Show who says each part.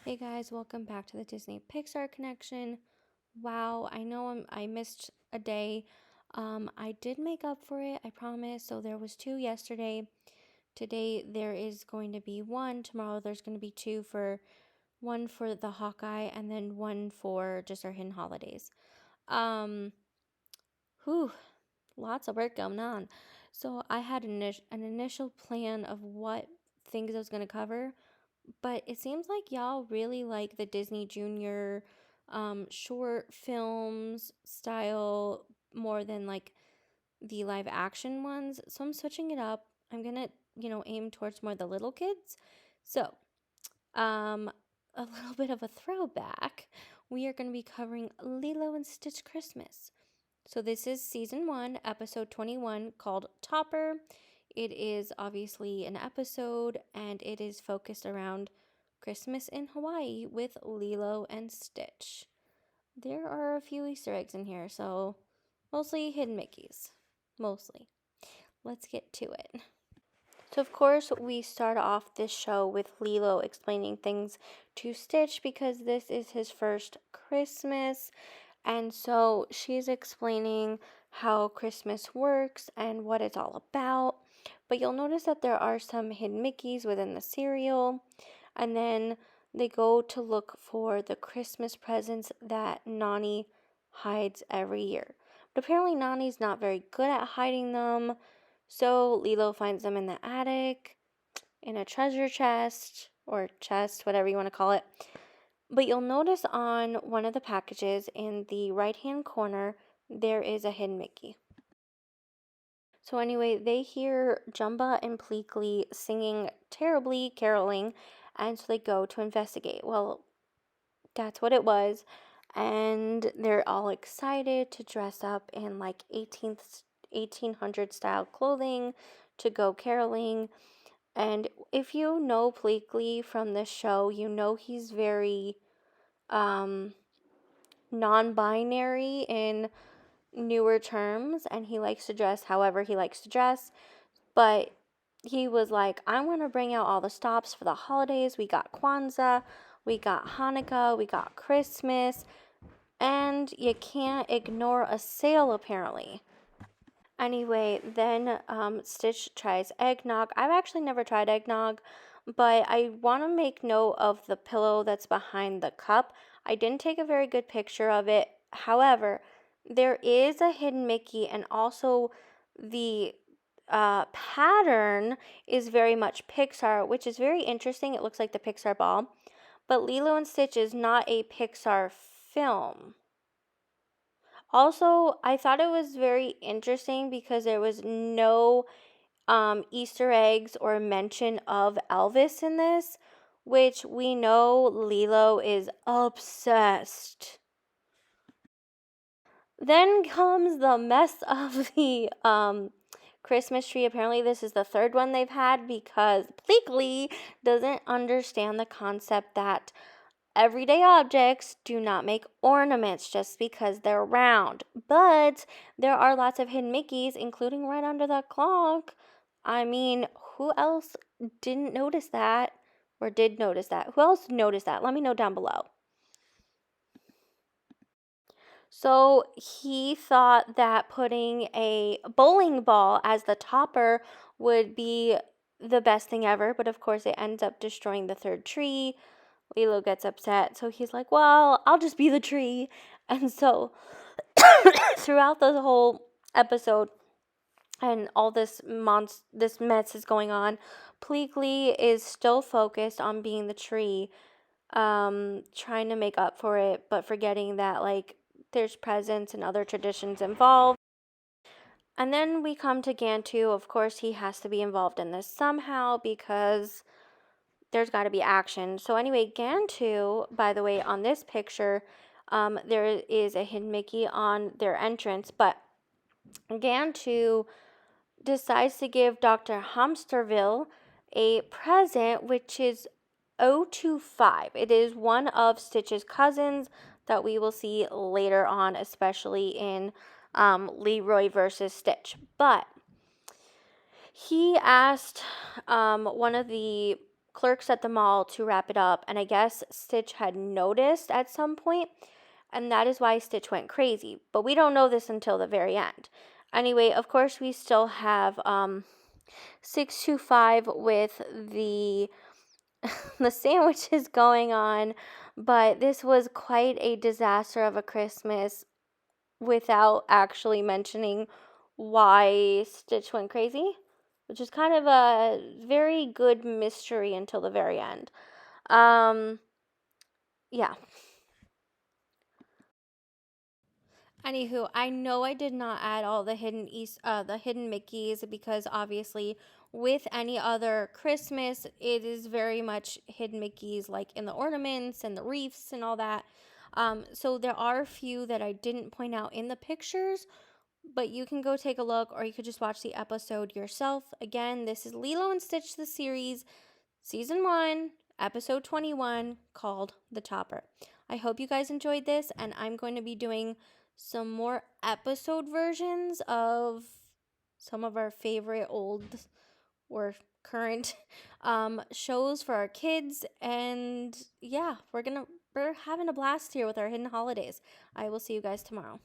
Speaker 1: Hey guys, welcome back to the Disney Pixar connection. Wow, I know I missed a day. I did make up for it, I promise. So there was two yesterday. Today there is going to be one. Tomorrow there's going to be one for the Hawkeye and then one for just our hidden holidays. Um, whew, lots of work going on. So I had an initial plan of what things I was going to cover, but it seems like y'all really like the Disney Junior short films style more than like the live action ones. So I'm switching it up. I'm gonna, aim towards more the little kids. So, um, a little bit of a throwback. We are gonna be covering Lilo and Stitch Christmas. So this is season 1, episode 21, called Topper. It is obviously an episode and it is focused around Christmas in Hawaii with Lilo and Stitch. There are a few Easter eggs in here, so mostly hidden Mickeys. Mostly. Let's get to it. So, of course, we start off this show with Lilo explaining things to Stitch because this is his first Christmas. And so she's explaining how Christmas works and what it's all about. But you'll notice that there are some hidden Mickeys within the cereal. And then they go to look for the Christmas presents that Nani hides every year. But apparently Nani's not very good at hiding them. So Lilo finds them in the attic, in a treasure chest, or chest, whatever you want to call it. But you'll notice on one of the packages in the right-hand corner, there is a hidden Mickey. So anyway, they hear Jumba and Pleakley singing terribly, caroling, and so they go to investigate. Well, that's what it was. And they're all excited to dress up in like 1800 style clothing to go caroling. And if you know Pleakley from the show, you know he's very non-binary in newer terms, and he likes to dress however he likes to dress. But he was like, I want to bring out all the stops for the holidays. We got Kwanzaa, we got Hanukkah, we got Christmas, and you can't ignore a sale apparently. Anyway, then Stitch tries eggnog. I've actually never tried eggnog, but I want to make note of the pillow that's behind the cup. I didn't take a very good picture of it. However, there is a hidden Mickey, and also the pattern is very much Pixar, which is very interesting. It looks like the Pixar ball. But Lilo and Stitch is not a Pixar film. Also, I thought it was very interesting because there was no Easter eggs or mention of Elvis in this, which we know Lilo is obsessed. Then comes the mess of the Christmas tree. Apparently, this is the third one they've had because Pleakley doesn't understand the concept that everyday objects do not make ornaments just because they're round. But there are lots of hidden Mickeys, including right under the clock. I mean, who else didn't notice that or did notice that? Who else noticed that? Let me know down below. So he thought that putting a bowling ball as the topper would be the best thing ever, but of course it ends up destroying the third tree. Lilo gets upset, so he's like, well, I'll just be the tree. And so throughout the whole episode and all this mess is going on, Pleakley is still focused on being the tree, trying to make up for it, but forgetting that like there's presents and other traditions involved. And then we come to Gantu. Of course, he has to be involved in this somehow because there's got to be action. So anyway, Gantu, by the way, on this picture, there is a hidden Mickey on their entrance, but Gantu decides to give Dr. Hamsterville a present, which is 025. It is one of Stitch's cousins that we will see later on, especially in Leroy versus Stitch. But he asked one of the clerks at the mall to wrap it up. And I guess Stitch had noticed at some point, and that is why Stitch went crazy. But we don't know this until the very end. Anyway, of course, we still have 625 with the the sandwiches going on, but this was quite a disaster of a Christmas without actually mentioning why Stitch went crazy, which is kind of a very good mystery until the very end. Yeah. Anywho, I know I did not add all the the hidden Mickeys because obviously, with any other Christmas, it is very much hidden Mickeys, like in the ornaments and the wreaths and all that. So there are a few that I didn't point out in the pictures, but you can go take a look, or you could just watch the episode yourself. Again, this is Lilo and Stitch the series, season 1, episode 21, called The Topper. I hope you guys enjoyed this, and I'm going to be doing some more episode versions of some of our favorite old or current shows for our kids. And yeah, we're having a blast here with our hidden holidays. I will see you guys tomorrow.